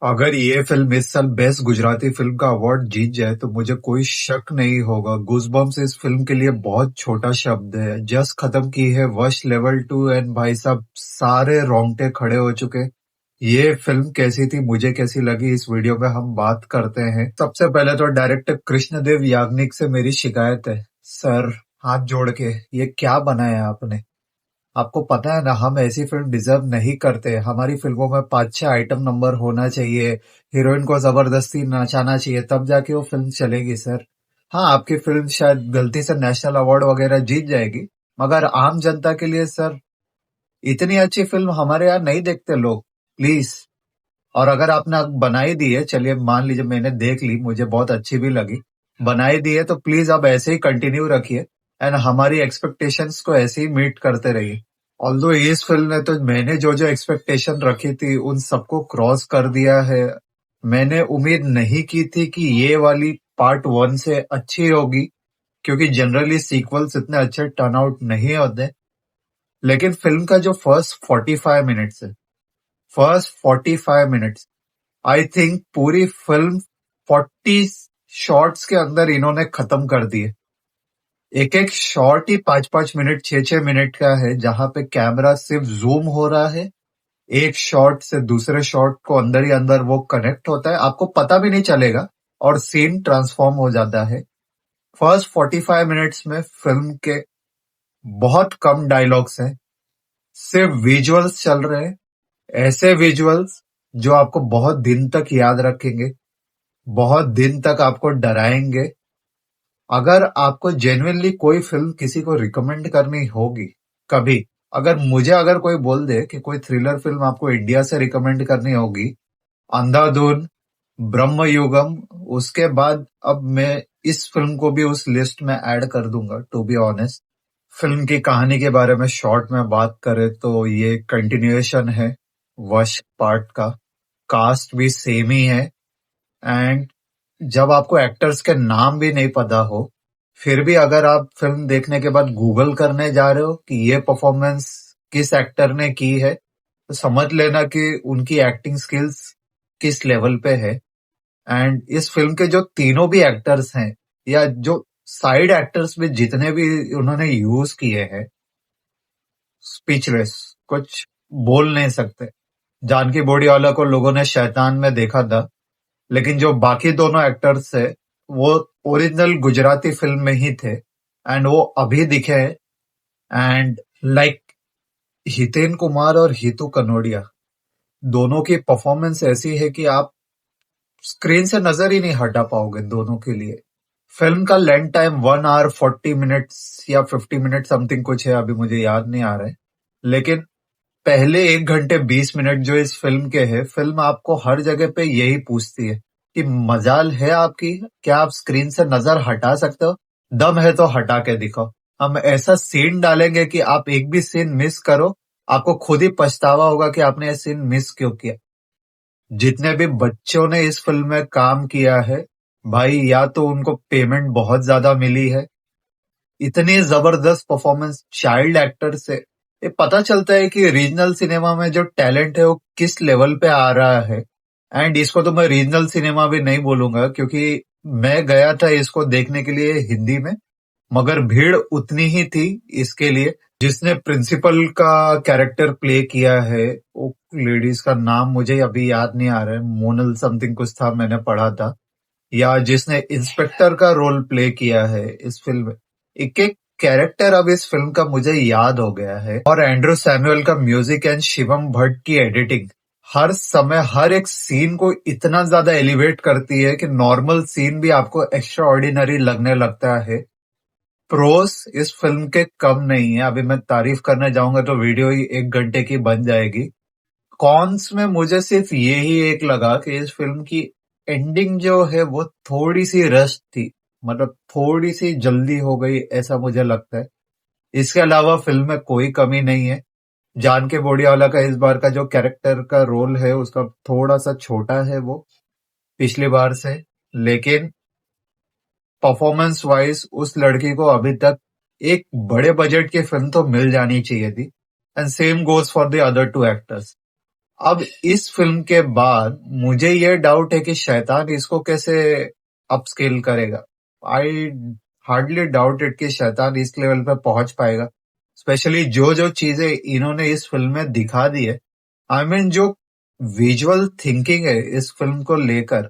अगर ये फिल्म इस साल बेस्ट गुजराती फिल्म का अवार्ड जीत जाए तो मुझे कोई शक नहीं होगा। गूज़बम्प्स इस फिल्म के लिए बहुत छोटा शब्द है। जस्ट खत्म की है वश लेवल 2 एंड भाई साहब सारे रोंगटे खड़े हो चुके। ये फिल्म कैसी थी, मुझे कैसी लगी, इस वीडियो में हम बात करते हैं। सबसे पहले तो डायरेक्टर कृष्णदेव याग्निक से मेरी शिकायत है। सर, हाथ जोड़ के ये क्या बनाया आपने? आपको पता है ना, हम ऐसी फिल्म डिजर्व नहीं करते। हमारी फिल्मों में 5-6 आइटम नंबर होना चाहिए, हीरोइन को जबरदस्ती नचाना चाहिए, तब जाके वो फिल्म चलेगी सर। हाँ, आपकी फिल्म शायद गलती से नेशनल अवार्ड वगैरह जीत जाएगी, मगर आम जनता के लिए सर इतनी अच्छी फिल्म हमारे यहाँ नहीं देखते लोग, प्लीज। और अगर आपने अब बनाई दी है, चलिए मान लीजिए मैंने देख ली, मुझे बहुत अच्छी भी लगी, बनाई दी है तो प्लीज अब ऐसे ही कंटिन्यू रखिए एंड हमारी एक्सपेक्टेशंस को ऐसे ही मीट करते रहिए। ऑल्दो इस फिल्म ने तो मैंने जो जो एक्सपेक्टेशन रखी थी उन सबको क्रॉस कर दिया है। मैंने उम्मीद नहीं की थी कि ये वाली पार्ट 1 से अच्छी होगी, क्योंकि जनरली सीक्वल्स इतने अच्छे टर्न आउट नहीं होते। लेकिन फिल्म का जो फर्स्ट 45 मिनट्स आई थिंक पूरी फिल्म 40 शॉट्स के अंदर इन्होंने खत्म कर दिए। एक एक शॉट ही 5-5 मिनट 6-6 मिनट का है, जहां पे कैमरा सिर्फ जूम हो रहा है। एक शॉट से दूसरे शॉट को अंदर ही अंदर वो कनेक्ट होता है, आपको पता भी नहीं चलेगा और सीन ट्रांसफॉर्म हो जाता है। फर्स्ट 45 मिनट्स में फिल्म के बहुत कम डायलॉग्स हैं, सिर्फ विजुअल्स चल रहे हैं। ऐसे विजुअल्स जो आपको बहुत दिन तक याद रखेंगे, बहुत दिन तक आपको डराएंगे। अगर आपको जेन्युइनली कोई फिल्म किसी को रिकमेंड करनी होगी कभी, अगर कोई बोल दे कि कोई थ्रिलर फिल्म आपको इंडिया से रिकमेंड करनी होगी, अंधाधुन, ब्रह्मयुगम, उसके बाद अब मैं इस फिल्म को भी उस लिस्ट में ऐड कर दूंगा। टू बी ऑनेस्ट, फिल्म की कहानी के बारे में शॉर्ट में बात करें तो ये कंटिन्यूएशन है वश पार्ट का। कास्ट भी सेम ही है एंड जब आपको एक्टर्स के नाम भी नहीं पता हो, फिर भी अगर आप फिल्म देखने के बाद गूगल करने जा रहे हो कि ये परफॉर्मेंस किस एक्टर ने की है, तो समझ लेना कि उनकी एक्टिंग स्किल्स किस लेवल पे है। एंड इस फिल्म के जो तीनों भी एक्टर्स हैं, या जो साइड एक्टर्स भी जितने भी उन्होंने यूज किए हैं, स्पीचलेस, कुछ बोल नहीं सकते। जानकी बोडीवाला को लोगों ने शैतान में देखा था, लेकिन जो बाकी दोनों एक्टर्स थे वो ओरिजिनल गुजराती फिल्म में ही थे एंड वो अभी दिखे हैं। एंड लाइक हितेन कुमार और हितू कनोडिया, दोनों की परफॉर्मेंस ऐसी है कि आप स्क्रीन से नजर ही नहीं हटा पाओगे दोनों के लिए। फिल्म का लेंथ टाइम 1 hour 40 minutes या 50 मिनट समथिंग कुछ है, अभी मुझे याद नहीं आ रहा है। लेकिन पहले 1 घंटे 20 मिनट जो इस फिल्म के हैं, फिल्म आपको हर जगह पे यही पूछती है कि मजाल है आपकी, क्या आप स्क्रीन से नजर हटा सकते हो? दम है तो हटा के दिखाओ। हम ऐसा सीन डालेंगे कि आप एक भी सीन मिस करो, आपको खुद ही पछतावा होगा कि आपने ये सीन मिस क्यों किया। जितने भी बच्चों ने इस फिल्म में काम किया है, भाई या तो उनको पेमेंट बहुत ज्यादा मिली है, इतनी जबरदस्त परफॉर्मेंस चाइल्ड एक्टर से ये पता चलता है कि रीजनल सिनेमा में जो टैलेंट है वो किस लेवल पे आ रहा है। एंड इसको तो मैं रीजनल सिनेमा भी नहीं बोलूंगा, क्योंकि मैं गया था इसको देखने के लिए हिंदी में, मगर भीड़ उतनी ही थी इसके लिए। जिसने प्रिंसिपल का कैरेक्टर प्ले किया है, वो लेडीज का नाम मुझे अभी याद नहीं आ रहा है, मोनल समथिंग कुछ था, मैंने पढ़ा था। या जिसने इंस्पेक्टर का रोल प्ले किया है इस फिल्म में, एक एक कैरेक्टर अब इस फिल्म का मुझे याद हो गया है। और एंड्रू सैमुअल का म्यूजिक एंड शिवम भट्ट की एडिटिंग हर समय हर एक सीन को इतना ज्यादा एलिवेट करती है कि नॉर्मल सीन भी आपको एक्स्ट्रा ऑर्डिनरी लगने लगता है। प्रोस इस फिल्म के कम नहीं है, अभी मैं तारीफ करने जाऊंगा तो वीडियो ही 1 घंटे की बन जाएगी। कॉन्स में मुझे सिर्फ ये ही एक लगा कि इस फिल्म की एंडिंग जो है वो थोड़ी सी रश थी, मतलब थोड़ी सी जल्दी हो गई, ऐसा मुझे लगता है। इसके अलावा फिल्म में कोई कमी नहीं है। जान के बोडियावाला का इस बार का जो कैरेक्टर का रोल है उसका थोड़ा सा छोटा है वो पिछली बार से, लेकिन परफॉर्मेंस वाइज उस लड़की को अभी तक एक बड़े बजट की फिल्म तो मिल जानी चाहिए थी। And same goes for the other 2 actors. अब इस फिल्म के बाद मुझे ये डाउट है कि शैतान इसको कैसे अपस्केल करेगा। आई हार्डली डाउट इट कि शैतान इस लेवल पे पहुंच पाएगा, स्पेशली जो जो चीजें इन्होंने इस फिल्म में दिखा दी है। आई मीन जो विजुअल थिंकिंग है इस फिल्म को लेकर।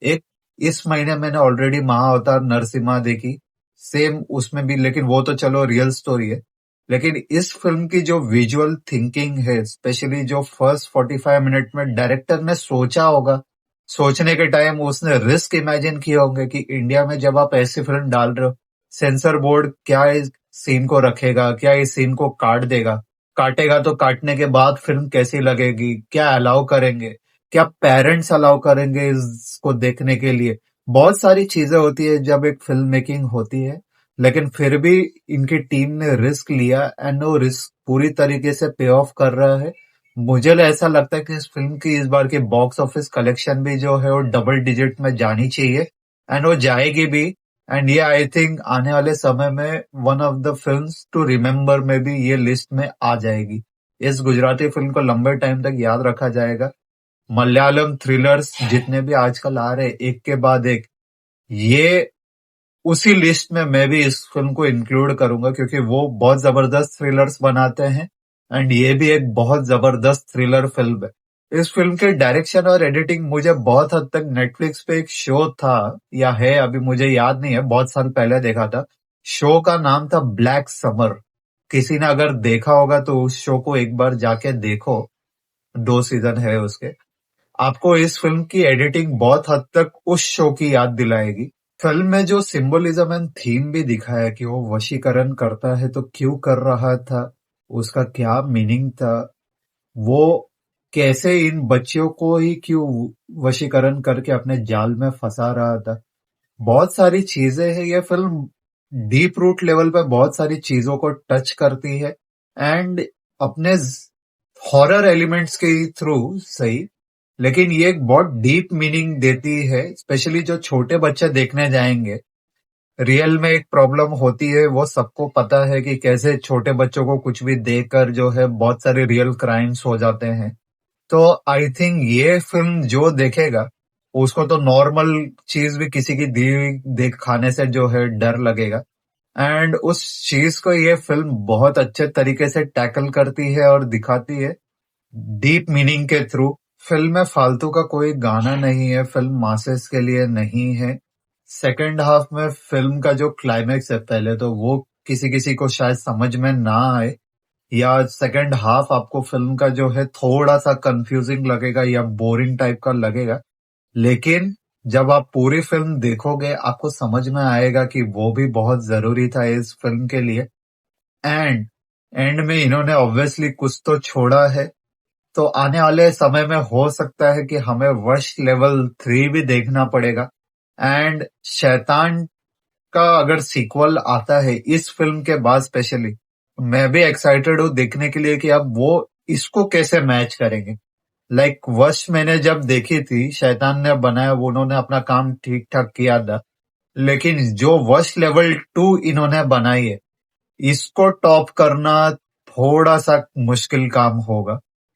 एक इस महीने मैंने ऑलरेडी महाअवतार नरसिम्हा देखी, सेम उसमें भी, लेकिन वो तो चलो रियल स्टोरी है। लेकिन इस फिल्म की जो विजुअल थिंकिंग है, स्पेशली जो फर्स्ट 45 मिनट में डायरेक्टर ने सोचा होगा, सोचने के टाइम उसने रिस्क इमेजिन किए होंगे कि इंडिया में जब आप ऐसी फिल्म डाल रहे हो, सेंसर बोर्ड क्या इस सीन को रखेगा, क्या इस सीन को काट देगा, काटेगा तो काटने के बाद फिल्म कैसी लगेगी, क्या अलाउ करेंगे, क्या पेरेंट्स अलाउ करेंगे इसको देखने के लिए। बहुत सारी चीजें होती है जब एक फिल्म मेकिंग होती है, लेकिन फिर भी इनकी टीम ने रिस्क लिया एंड वो रिस्क पूरी तरीके से पे ऑफ कर रहा है। मुझे ऐसा लगता है कि इस फिल्म की इस बार की बॉक्स ऑफिस कलेक्शन भी जो है वो डबल डिजिट में जानी चाहिए, एंड वो जाएगी भी। एंड ये आई थिंक आने वाले समय में one of the films to remember में भी ये लिस्ट में आ जाएगी। इस गुजराती फिल्म को लंबे टाइम तक याद रखा जाएगा। मलयालम थ्रिलर्स जितने भी आजकल आ रहे एक के बाद एक, ये उसी लिस्ट में मैं भी इस फिल्म को इंक्लूड करूंगा, क्योंकि वो बहुत जबरदस्त थ्रिलर्स बनाते हैं एंड ये भी एक बहुत जबरदस्त थ्रिलर फिल्म है। इस फिल्म के डायरेक्शन और एडिटिंग मुझे बहुत हद तक नेटफ्लिक्स पे एक शो था या है, अभी मुझे याद नहीं है, बहुत साल पहले देखा था। शो का नाम था ब्लैक समर। किसी ने अगर देखा होगा तो उस शो को एक बार जाके देखो, 2 सीजन है उसके। आपको इस फिल्म की एडिटिंग बहुत हद तक उस शो की याद दिलाएगी। फिल्म में जो सिंबलिज्म एंड थीम भी दिखाया कि वो वशीकरण करता है तो क्यों कर रहा था, उसका क्या मीनिंग था, वो कैसे इन बच्चियों को ही क्यों वशीकरण करके अपने जाल में फंसा रहा था। बहुत सारी चीजें हैं ये फिल्म, डीप रूट लेवल पे बहुत सारी चीजों को टच करती है एंड अपने हॉरर एलिमेंट्स के थ्रू सही, लेकिन ये एक बहुत डीप मीनिंग देती है, स्पेशली जो छोटे बच्चे देखने जाएंगे। रियल में एक प्रॉब्लम होती है, वो सबको पता है कि कैसे छोटे बच्चों को कुछ भी देखकर जो है बहुत सारे रियल क्राइम्स हो जाते हैं। तो आई थिंक ये फिल्म जो देखेगा उसको तो नॉर्मल चीज भी किसी की दी हुई देख खाने से जो है डर लगेगा, एंड उस चीज को ये फिल्म बहुत अच्छे तरीके से टैकल करती है और दिखाती है डीप मीनिंग के थ्रू। फिल्म में फालतू का कोई गाना नहीं है, फिल्म मासेस के लिए नहीं है। सेकंड हाफ में फिल्म का जो क्लाइमेक्स है, पहले तो वो किसी किसी को शायद समझ में ना आए, या सेकंड हाफ आपको फिल्म का जो है थोड़ा सा कंफ्यूजिंग लगेगा या बोरिंग टाइप का लगेगा। लेकिन जब आप पूरी फिल्म देखोगे आपको समझ में आएगा कि वो भी बहुत जरूरी था इस फिल्म के लिए। एंड एंड में इन्होंने ऑब्वियसली कुछ तो छोड़ा है, तो आने वाले समय में हो सकता है कि हमें वश लेवल 3 भी देखना पड़ेगा। एंड शैतान का अगर सीक्वल आता है इस फिल्म के बाद स्पेशली, मैं भी एक्साइटेड हूँ देखने के लिए कि अब वो इसको कैसे मैच करेंगे। लाइक वश मैंने जब देखी थी, शैतान ने बनाया, वो उन्होंने अपना काम ठीक ठाक किया था, लेकिन जो वश लेवल 2 इन्होंने बनाई है, इसको टॉप करना थोड़ा सा मुश्किल काम होगा।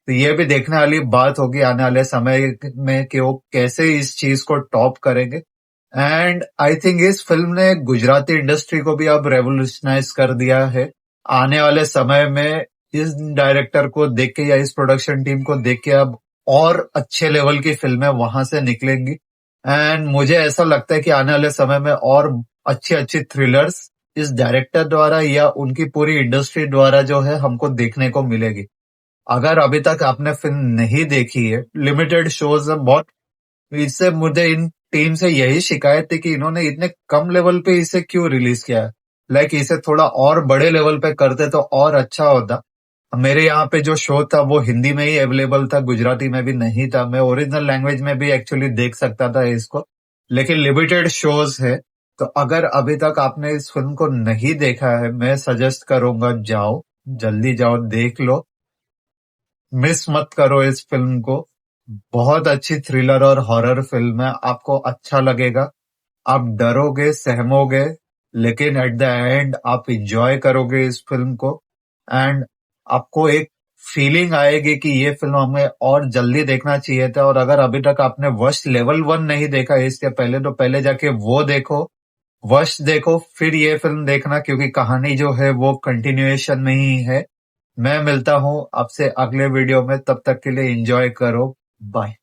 तो ये भी देखने वाली बात होगी आने वाले समय में कि वो कैसे इस चीज को टॉप करेंगे। एंड आई थिंक इस फिल्म ने गुजराती इंडस्ट्री को भी अब रेवोल्यूशनाइज कर दिया है। आने वाले समय में इस डायरेक्टर को देख के या इस प्रोडक्शन टीम को देख के अब और अच्छे लेवल की फिल्में वहां से निकलेंगी। एंड मुझे ऐसा लगता है कि आने वाले समय में और अच्छी अच्छी थ्रिलर्स इस डायरेक्टर द्वारा या उनकी पूरी इंडस्ट्री द्वारा जो है हमको देखने को मिलेगी। अगर अभी तक आपने फिल्म नहीं देखी है, लिमिटेड शोज है बहुत, इससे मुझे इन टीम से यही शिकायत थी कि इन्होंने इतने कम लेवल पे इसे क्यों रिलीज किया है। लाइक इसे थोड़ा और बड़े लेवल पे करते तो और अच्छा होता। मेरे यहाँ पे जो शो था वो हिंदी में ही अवेलेबल था, गुजराती में भी नहीं था। मैं ओरिजिनल लैंग्वेज में भी एक्चुअली देख सकता था इसको, लेकिन लिमिटेड शोज है। तो अगर अभी तक आपने इस फिल्म को नहीं देखा है, मैं सजेस्ट करूंगा जाओ, जल्दी जाओ देख लो, मिस मत करो इस फिल्म को। बहुत अच्छी थ्रिलर और हॉरर फिल्म है, आपको अच्छा लगेगा, आप डरोगे सहमोगे, लेकिन एट द एंड आप इंजॉय करोगे इस फिल्म को। एंड आपको एक फीलिंग आएगी कि ये फिल्म हमें और जल्दी देखना चाहिए था। और अगर अभी तक आपने वश लेवल 1 नहीं देखा इसके पहले, तो पहले जाके वो देखो, वश देखो, फिर ये फिल्म देखना, क्योंकि कहानी जो है वो कंटिन्यूएशन में ही है। मैं मिलता हूँ आपसे अगले वीडियो में, तब तक के लिए एंजॉय करो। बाय।